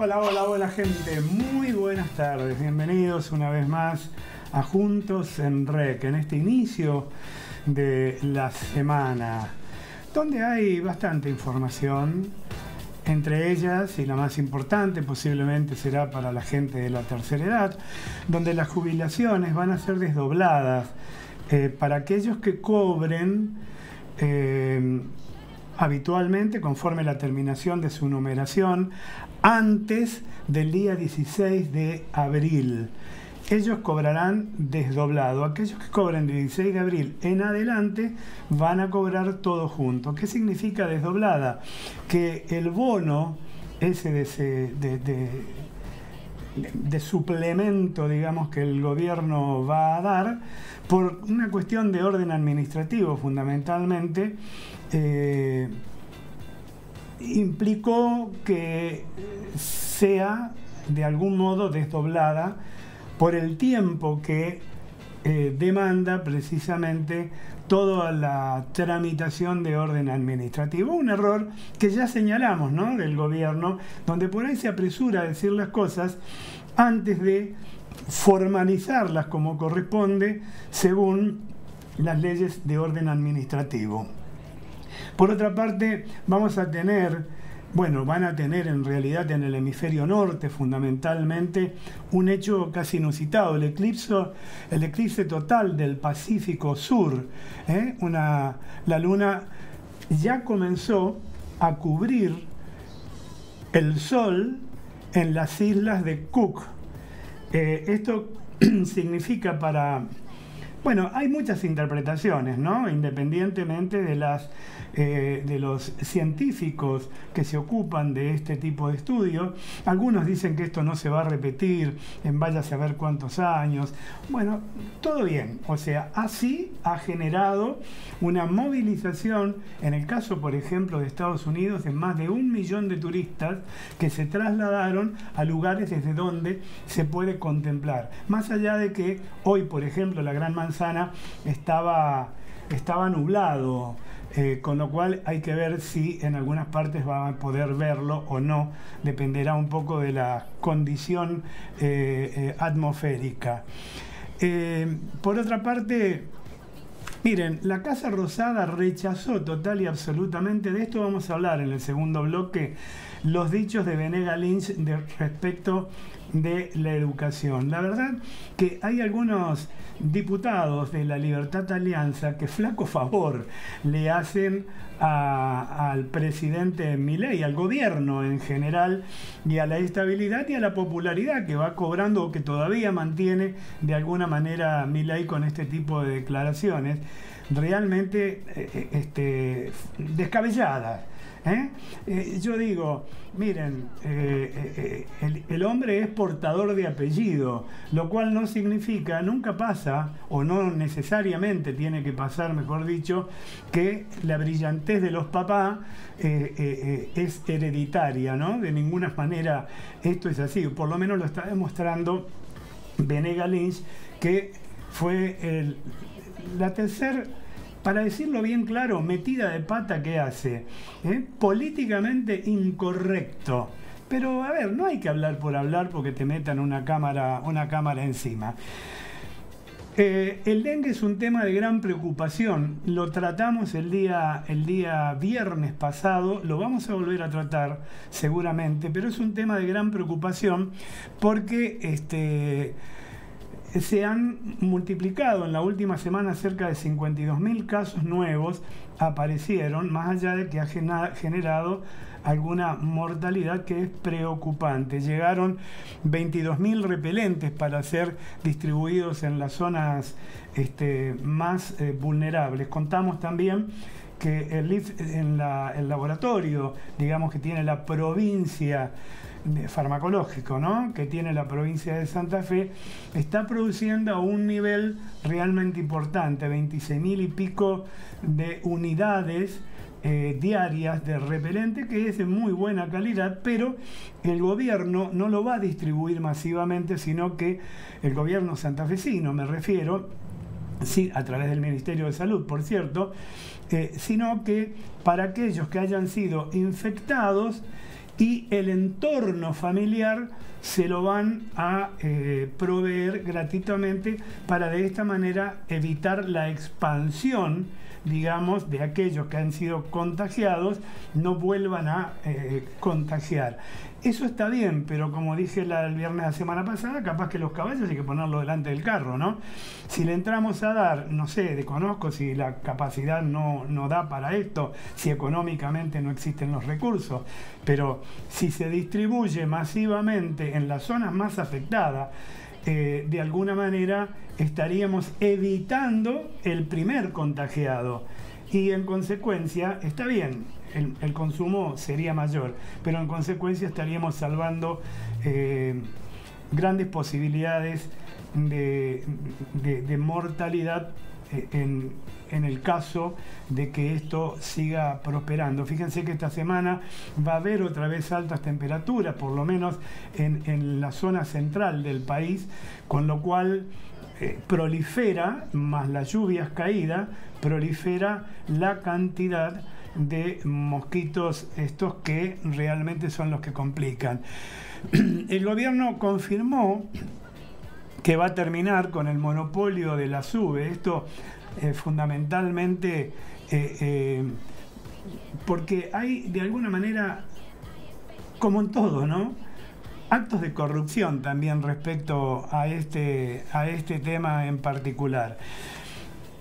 Hola, hola, hola gente, muy buenas tardes, bienvenidos una vez más a Juntos en Rec, en este inicio de la semana, donde hay bastante información, entre ellas, y la más importante posiblemente será para la gente de la tercera edad, donde las jubilaciones van a ser desdobladas para aquellos que cobren habitualmente conforme la terminación de su numeración antes del día 16 de abril. Ellos cobrarán desdoblado. Aquellos que cobren de 16 de abril en adelante van a cobrar todo junto. ¿Qué significa desdoblada? Que el bono ese de suplemento, digamos, que el gobierno va a dar, por una cuestión de orden administrativo fundamentalmente, implicó que sea de algún modo desdoblada por el tiempo que demanda precisamente toda la tramitación de orden administrativo. Un error que ya señalamos, ¿no?, del gobierno, donde por ahí se apresura a decir las cosas antes de formalizarlas como corresponde según las leyes de orden administrativo. Por otra parte, vamos a tener, van a tener en realidad en el hemisferio norte fundamentalmente un hecho casi inusitado, el eclipse total del Pacífico Sur. La luna ya comenzó a cubrir el sol en las islas de Cook. Esto significa hay muchas interpretaciones, ¿no? Independientemente de los científicos que se ocupan de este tipo de estudios. Algunos dicen que esto no se va a repetir en vaya a saber cuántos años. Bueno, todo bien. O sea, así ha generado una movilización, en el caso, por ejemplo, de Estados Unidos, de más de 1 millón de turistas que se trasladaron a lugares desde donde se puede contemplar. Más allá de que hoy, por ejemplo, la Gran Manzana estaba nublado, con lo cual hay que ver si en algunas partes van a poder verlo o no, dependerá un poco de la condición atmosférica. Por otra parte, miren, la Casa Rosada rechazó total y absolutamente, de esto vamos a hablar en el segundo bloque, los dichos de Venega Lynch respecto de la educación. La verdad que hay algunos diputados de la Libertad Alianza que flaco favor le hacen al presidente Milei, al gobierno en general, y a la estabilidad y a la popularidad que va cobrando o que todavía mantiene de alguna manera Milei con este tipo de declaraciones realmente descabelladas. Yo digo, miren, el hombre es portador de apellido, lo cual no significa, nunca pasa, o no necesariamente tiene que pasar, mejor dicho, que la brillantez de los papás es hereditaria, ¿no? De ninguna manera esto es así, por lo menos lo está demostrando Venega Lynch, que fue la tercera, para decirlo bien claro, metida de pata que hace, políticamente incorrecto. Pero a ver, no hay que hablar por hablar porque te metan una cámara encima. El dengue es un tema de gran preocupación. Lo tratamos el día viernes pasado, lo vamos a volver a tratar seguramente, pero es un tema de gran preocupación porque se han multiplicado en la última semana cerca de 52.000 casos nuevos aparecieron, más allá de que ha generado alguna mortalidad que es preocupante. Llegaron 22.000 repelentes para ser distribuidos en las zonas más vulnerables. Contamos también que el laboratorio, digamos, que tiene la provincia farmacológico, ¿no?, que tiene la provincia de Santa Fe, está produciendo a un nivel realmente importante, 26.000 y pico de unidades diarias de repelente, que es de muy buena calidad, pero el gobierno no lo va a distribuir masivamente, sino que el gobierno santafesino, me refiero, sí, a través del Ministerio de Salud, por cierto, sino que para aquellos que hayan sido infectados y el entorno familiar se lo van a proveer gratuitamente para de esta manera evitar la expansión, digamos, de aquellos que han sido contagiados, no vuelvan a contagiar. Eso está bien, pero como dije el viernes de la semana pasada, capaz que los caballos hay que ponerlos delante del carro, ¿no? Si le entramos a dar, no sé, desconozco si la capacidad no da para esto, si económicamente no existen los recursos, pero si se distribuye masivamente en las zonas más afectadas, de alguna manera estaríamos evitando el primer contagiado y en consecuencia, está bien, el consumo sería mayor, pero en consecuencia estaríamos salvando grandes posibilidades de mortalidad en el caso de que esto siga prosperando. Fíjense que esta semana va a haber otra vez altas temperaturas, por lo menos en la zona central del país, con lo cual prolifera, más las lluvias caídas, prolifera la cantidad de mosquitos estos que realmente son los que complican. El gobierno confirmó que va a terminar con el monopolio de la SUBE. Esto fundamentalmente porque hay de alguna manera, como en todo, ¿no?, actos de corrupción también respecto a este tema en particular.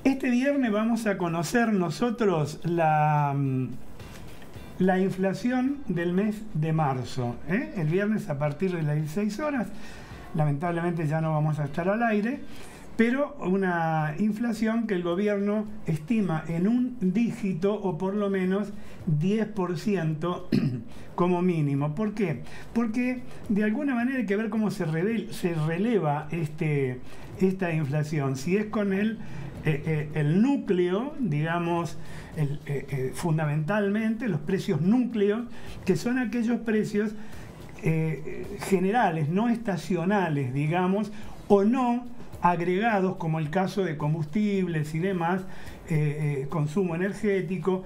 Este viernes vamos a conocer nosotros la inflación del mes de marzo. El viernes a partir de las 16 horas, lamentablemente ya no vamos a estar al aire, pero una inflación que el gobierno estima en un dígito o por lo menos 10% como mínimo. ¿Por qué? Porque de alguna manera hay que ver cómo se releva esta inflación. Si es con el núcleo, digamos, fundamentalmente los precios núcleos, que son aquellos precios generales, no estacionales, digamos, o no agregados, como el caso de combustibles y demás, consumo energético,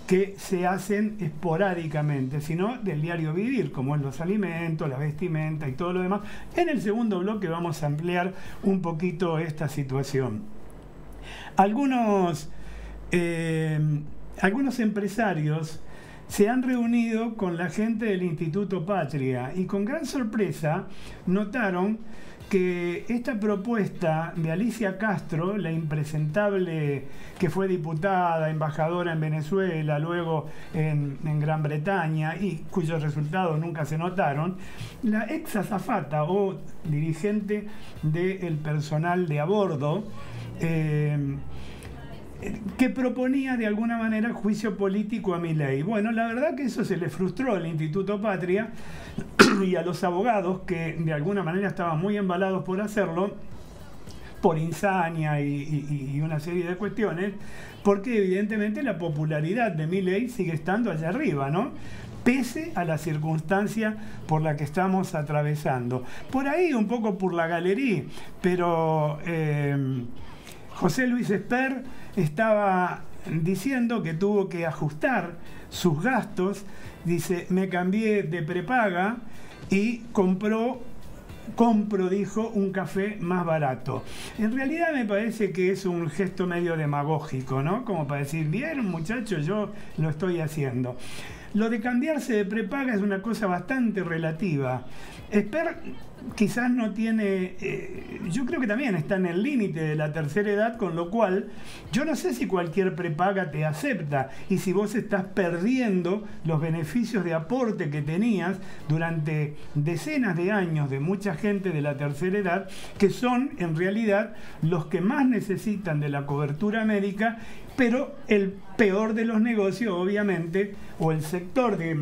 que se hacen esporádicamente, sino del diario vivir, como en los alimentos, la vestimenta y todo lo demás. En el segundo bloque vamos a ampliar un poquito esta situación. Algunos empresarios se han reunido con la gente del Instituto Patria y con gran sorpresa notaron que esta propuesta de Alicia Castro, la impresentable que fue diputada, embajadora en Venezuela, luego en Gran Bretaña y cuyos resultados nunca se notaron, la ex azafata o dirigente del personal de a bordo, que proponía de alguna manera juicio político a Milei. Bueno, la verdad que eso se le frustró al Instituto Patria y a los abogados que de alguna manera estaban muy embalados por hacerlo, por insania y una serie de cuestiones, porque evidentemente la popularidad de Milei sigue estando allá arriba, ¿no?, pese a la circunstancia por la que estamos atravesando. Por ahí un poco por la galería, pero José Luis Esper estaba diciendo que tuvo que ajustar sus gastos. Dice, me cambié de prepaga y compro, dijo, un café más barato. En realidad me parece que es un gesto medio demagógico, ¿no? Como para decir, bien, muchachos, yo lo estoy haciendo. Lo de cambiarse de prepaga es una cosa bastante relativa. Esper quizás no tiene, yo creo que también está en el límite de la tercera edad, con lo cual yo no sé si cualquier prepaga te acepta y si vos estás perdiendo los beneficios de aporte que tenías durante decenas de años de mucha gente de la tercera edad, que son en realidad los que más necesitan de la cobertura médica, pero el peor de los negocios, obviamente, o el sector de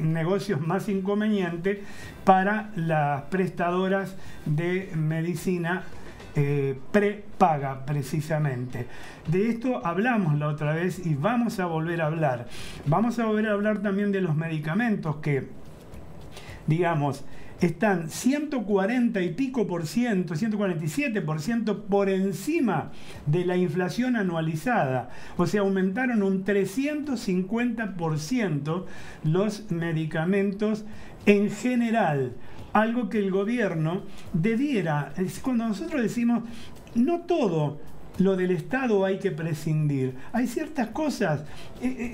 negocios más inconveniente para las prestadoras de medicina prepaga, precisamente. De esto hablamos la otra vez y vamos a volver a hablar. Vamos a volver a hablar también de los medicamentos que, digamos, están 140 y pico por ciento, 147% por encima de la inflación anualizada. O sea, aumentaron un 350% los medicamentos en general. Algo que el gobierno debiera, cuando nosotros decimos, no todo lo del Estado hay que prescindir. Hay ciertas cosas,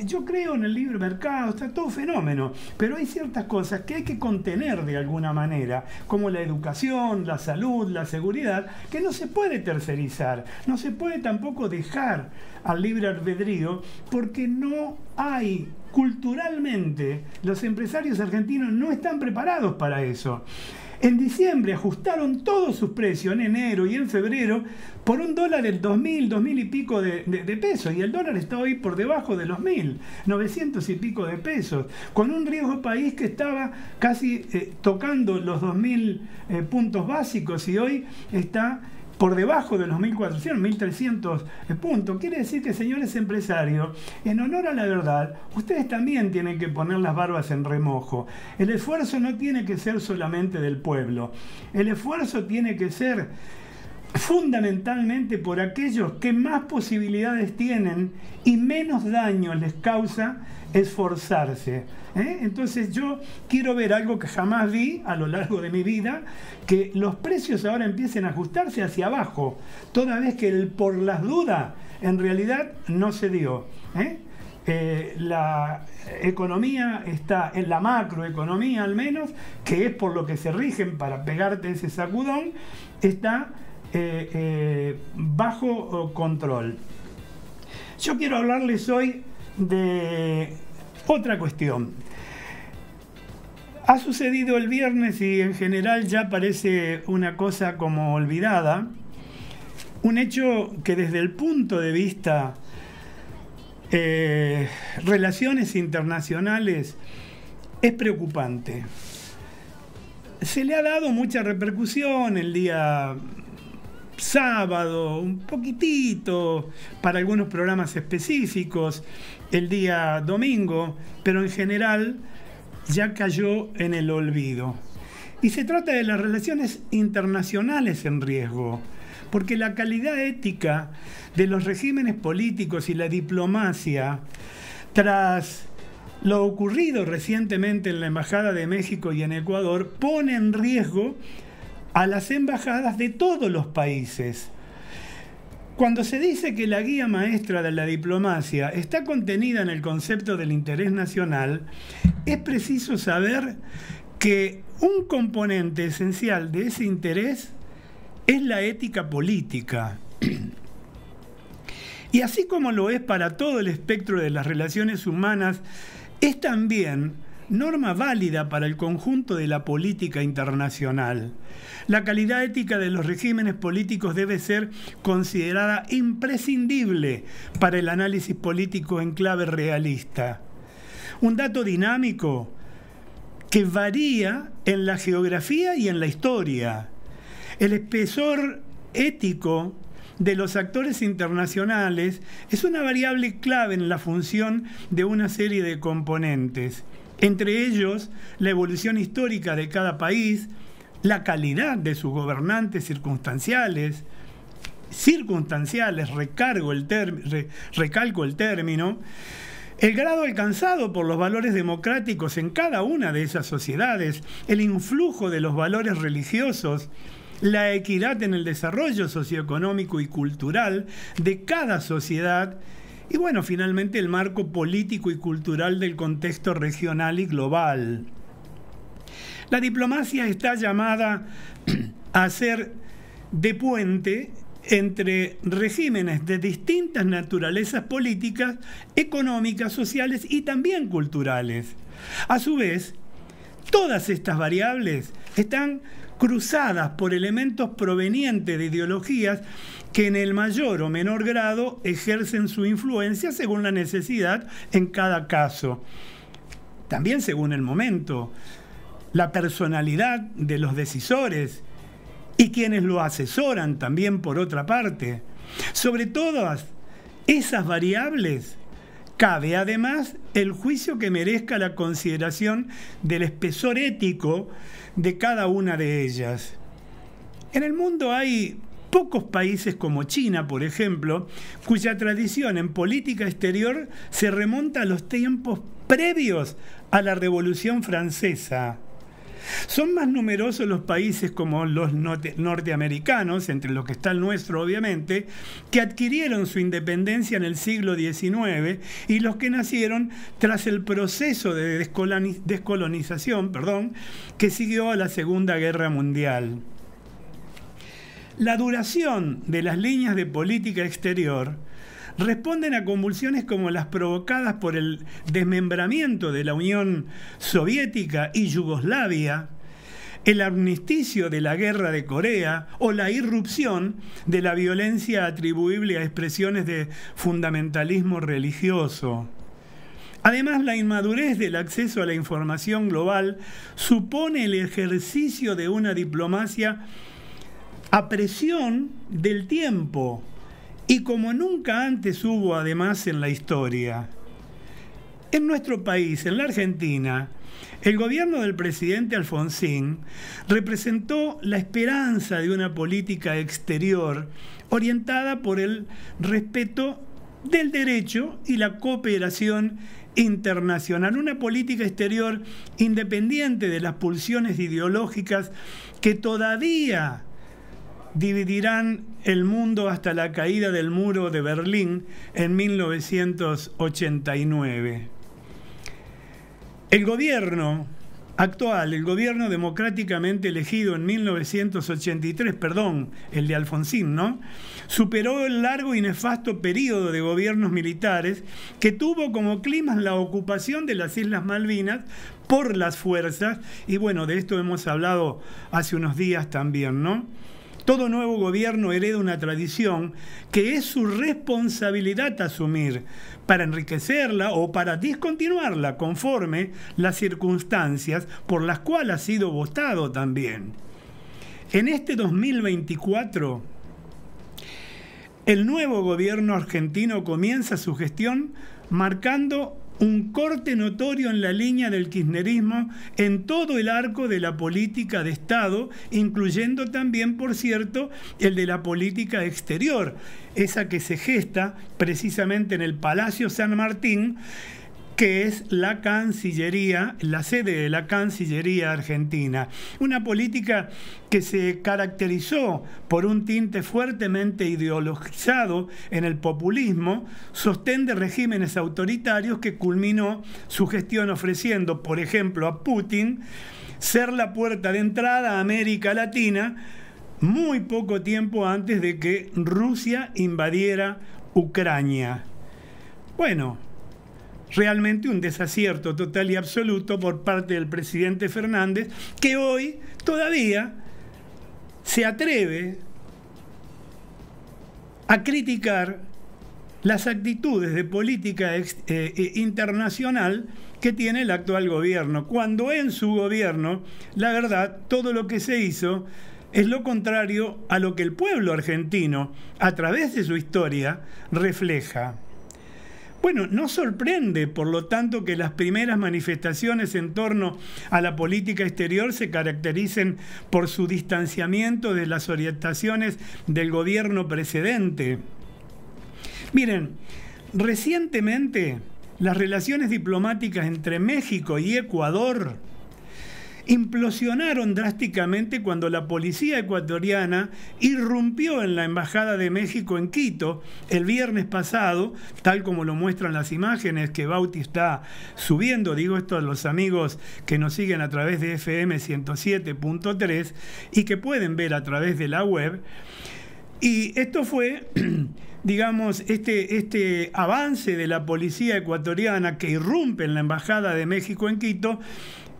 yo creo en el libre mercado, está todo fenómeno, pero hay ciertas cosas que hay que contener de alguna manera, como la educación, la salud, la seguridad, que no se puede tercerizar, no se puede tampoco dejar al libre albedrío, porque no hay, culturalmente, los empresarios argentinos no están preparados para eso. En diciembre ajustaron todos sus precios, en enero y en febrero, por un dólar del 2.000 y pico de pesos. Y el dólar está hoy por debajo de los 1.000, 900 y pico de pesos. Con un riesgo país que estaba casi tocando los 2.000 puntos básicos y hoy está por debajo de los 1.400, 1.300 puntos. Quiere decir que, señores empresarios, en honor a la verdad, ustedes también tienen que poner las barbas en remojo. El esfuerzo no tiene que ser solamente del pueblo. El esfuerzo tiene que ser fundamentalmente por aquellos que más posibilidades tienen y menos daño les causa esforzarse. Entonces yo quiero ver algo que jamás vi a lo largo de mi vida, que los precios ahora empiecen a ajustarse hacia abajo, toda vez que el por las dudas en realidad no se dio. La economía está, en la macroeconomía al menos, que es por lo que se rigen para pegarte ese sacudón, está bajo control. Yo quiero hablarles hoy de otra cuestión. Ha sucedido el viernes y en general ya parece una cosa como olvidada, un hecho que desde el punto de vista relaciones internacionales es preocupante. Se le ha dado mucha repercusión el día sábado, un poquitito para algunos programas específicos, el día domingo, pero en general ya cayó en el olvido. Y se trata de las relaciones internacionales en riesgo, porque la calidad ética de los regímenes políticos y la diplomacia, tras lo ocurrido recientemente en la Embajada de México y en Ecuador, pone en riesgo a las embajadas de todos los países. Cuando se dice que la guía maestra de la diplomacia está contenida en el concepto del interés nacional, es preciso saber que un componente esencial de ese interés es la ética política. Y así como lo es para todo el espectro de las relaciones humanas, es también norma válida para el conjunto de la política internacional. La calidad ética de los regímenes políticos debe ser considerada imprescindible para el análisis político en clave realista. Un dato dinámico que varía en la geografía y en la historia. El espesor ético de los actores internacionales es una variable clave en la función de una serie de componentes. Entre ellos, la evolución histórica de cada país, la calidad de sus gobernantes circunstanciales, recalco el término, el grado alcanzado por los valores democráticos en cada una de esas sociedades, el influjo de los valores religiosos, la equidad en el desarrollo socioeconómico y cultural de cada sociedad, y bueno, finalmente el marco político y cultural del contexto regional y global. La diplomacia está llamada a ser de puente entre regímenes de distintas naturalezas políticas, económicas, sociales y también culturales. A su vez, todas estas variables están cruzadas por elementos provenientes de ideologías que en el mayor o menor grado ejercen su influencia según la necesidad en cada caso. También según el momento, la personalidad de los decisores y quienes lo asesoran también por otra parte. Sobre todas esas variables cabe además el juicio que merezca la consideración del espesor ético de cada una de ellas. En el mundo hay pocos países como China, por ejemplo, cuya tradición en política exterior se remonta a los tiempos previos a la Revolución Francesa. Son más numerosos los países como los norteamericanos, entre los que está el nuestro obviamente, que adquirieron su independencia en el siglo XIX y los que nacieron tras el proceso de descolonización, que siguió a la Segunda Guerra Mundial. La duración de las líneas de política exterior responden a convulsiones como las provocadas por el desmembramiento de la Unión Soviética y Yugoslavia, el armisticio de la Guerra de Corea o la irrupción de la violencia atribuible a expresiones de fundamentalismo religioso. Además, la inmadurez del acceso a la información global supone el ejercicio de una diplomacia a presión del tiempo, y como nunca antes hubo además en la historia. En nuestro país, en la Argentina, el gobierno del presidente Alfonsín representó la esperanza de una política exterior orientada por el respeto del derecho y la cooperación internacional, una política exterior independiente de las pulsiones ideológicas que todavía dividirán el mundo hasta la caída del muro de Berlín en 1989. El gobierno actual, el gobierno democráticamente elegido en 1983, el de Alfonsín, superó el largo y nefasto periodo de gobiernos militares que tuvo como clima la ocupación de las Islas Malvinas por las fuerzas, y bueno, de esto hemos hablado hace unos días también, Todo nuevo gobierno hereda una tradición que es su responsabilidad asumir para enriquecerla o para discontinuarla conforme las circunstancias por las cuales ha sido votado también. En este 2024, el nuevo gobierno argentino comienza su gestión marcando un corte notorio en la línea del kirchnerismo en todo el arco de la política de Estado, incluyendo también, por cierto, el de la política exterior, esa que se gesta precisamente en el Palacio San Martín, que es la Cancillería, la sede de la Cancillería Argentina. Una política que se caracterizó por un tinte fuertemente ideologizado en el populismo, sostén de regímenes autoritarios que culminó su gestión ofreciendo, por ejemplo, a Putin ser la puerta de entrada a América Latina muy poco tiempo antes de que Rusia invadiera Ucrania. Bueno, realmente un desacierto total y absoluto por parte del presidente Fernández, que hoy todavía se atreve a criticar las actitudes de política internacional que tiene el actual gobierno, cuando en su gobierno, la verdad, todo lo que se hizo es lo contrario a lo que el pueblo argentino, a través de su historia, refleja. Bueno, no sorprende, por lo tanto, que las primeras manifestaciones en torno a la política exterior se caractericen por su distanciamiento de las orientaciones del gobierno precedente. Miren, recientemente las relaciones diplomáticas entre México y Ecuador implosionaron drásticamente cuando la policía ecuatoriana irrumpió en la Embajada de México en Quito el viernes pasado, tal como lo muestran las imágenes que Bauti está subiendo. Digo esto a los amigos que nos siguen a través de FM 107.3 y que pueden ver a través de la web. Y esto fue, digamos, este avance de la policía ecuatoriana que irrumpe en la Embajada de México en Quito,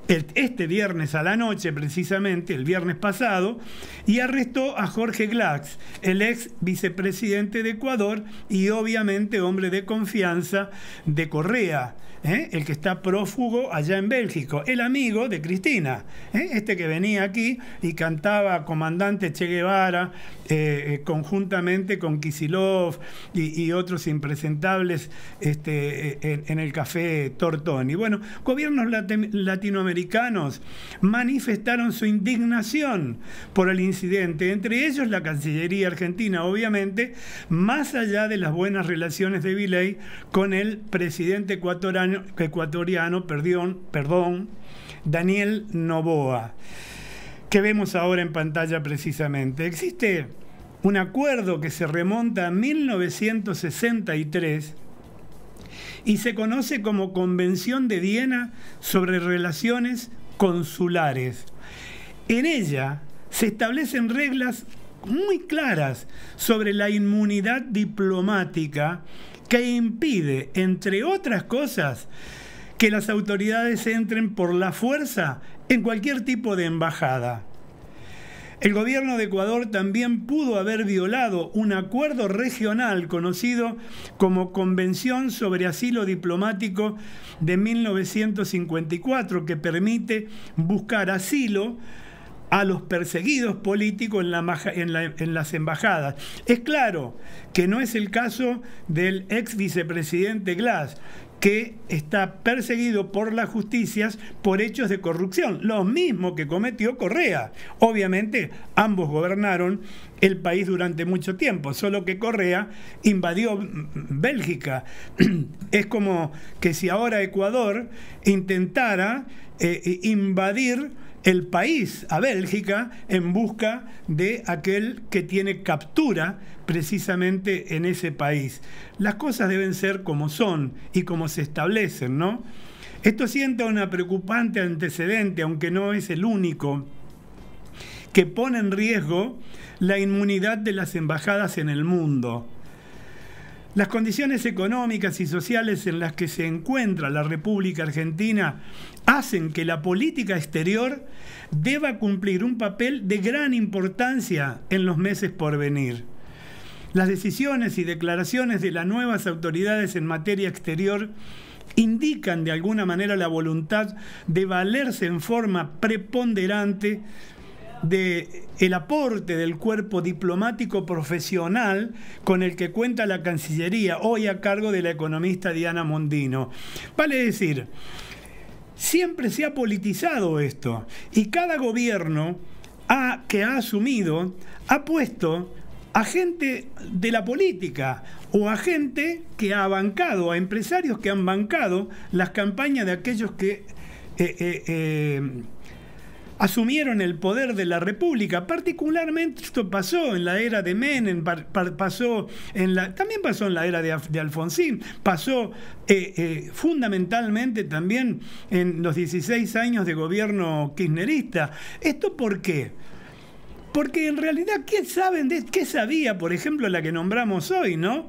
este viernes a la noche, precisamente, el viernes pasado, y arrestó a Jorge Glass, el ex vicepresidente de Ecuador y obviamente hombre de confianza de Correa, el que está prófugo allá en Bélgica, el amigo de Cristina, este que venía aquí y cantaba Comandante Che Guevara conjuntamente con Kicillof y otros impresentables en el café Tortoni. Bueno, gobiernos latinoamericanos manifestaron su indignación por el incidente, entre ellos la Cancillería Argentina, obviamente, más allá de las buenas relaciones de Milei con el presidente ecuatoriano, Daniel Noboa, que vemos ahora en pantalla precisamente. Existe un acuerdo que se remonta a 1963 y se conoce como Convención de Viena sobre Relaciones Consulares. En ella se establecen reglas muy claras sobre la inmunidad diplomática que impide, entre otras cosas, que las autoridades entren por la fuerza en cualquier tipo de embajada. El gobierno de Ecuador también pudo haber violado un acuerdo regional conocido como Convención sobre Asilo Diplomático de 1954, que permite buscar asilo a los perseguidos políticos en las embajadas. Es claro que no es el caso del ex vicepresidente Glass, que está perseguido por las justicias por hechos de corrupción, lo mismo que cometió Correa. Obviamente, ambos gobernaron el país durante mucho tiempo, solo que Correa invadió Bélgica. Es como que si ahora Ecuador intentara invadir el país a Bélgica en busca de aquel que tiene captura precisamente en ese país. Las cosas deben ser como son y como se establecen, ¿no? Esto sienta una preocupante antecedente, aunque no es el único, que pone en riesgo la inmunidad de las embajadas en el mundo. Las condiciones económicas y sociales en las que se encuentra la República Argentina hacen que la política exterior deba cumplir un papel de gran importancia en los meses por venir. Las decisiones y declaraciones de las nuevas autoridades en materia exterior indican de alguna manera la voluntad de valerse en forma preponderante del aporte del cuerpo diplomático profesional con el que cuenta la Cancillería, hoy a cargo de la economista Diana Mondino. Vale decir, siempre se ha politizado esto y cada gobierno que ha asumido ha puesto a gente de la política o a gente que ha bancado, a empresarios que han bancado las campañas de aquellos que asumieron el poder de la República. Particularmente esto pasó en la era de Menem, también pasó en la era de Alfonsín, pasó fundamentalmente también en los 16 años de gobierno kirchnerista. ¿Esto por qué? Porque en realidad, ¿qué sabía, por ejemplo, la que nombramos hoy, ¿no?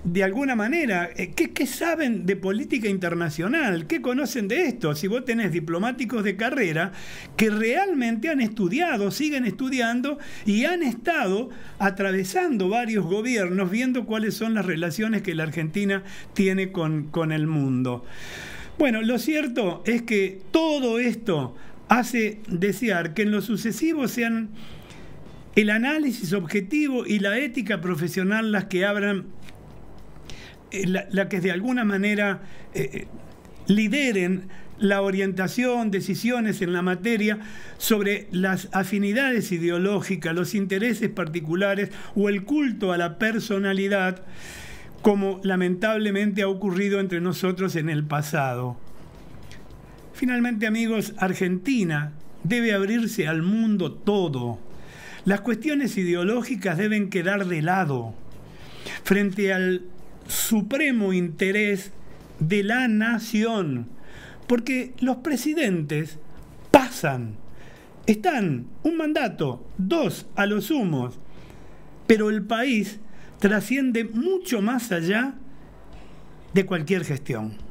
De alguna manera, ¿qué saben de política internacional? ¿Qué conocen de esto? Si vos tenés diplomáticos de carrera que realmente han estudiado, siguen estudiando y han estado atravesando varios gobiernos viendo cuáles son las relaciones que la Argentina tiene con el mundo. Bueno, lo cierto es que todo esto hace desear que en lo sucesivo sean el análisis objetivo y la ética profesional las que abran, la que de alguna manera lideren la orientación, decisiones en la materia sobre las afinidades ideológicas, los intereses particulares o el culto a la personalidad, como lamentablemente ha ocurrido entre nosotros en el pasado. Finalmente, amigos, Argentina debe abrirse al mundo todo. Las cuestiones ideológicas deben quedar de lado frente al supremo interés de la nación, porque los presidentes pasan, están un mandato, 2 a lo sumo, pero el país trasciende mucho más allá de cualquier gestión.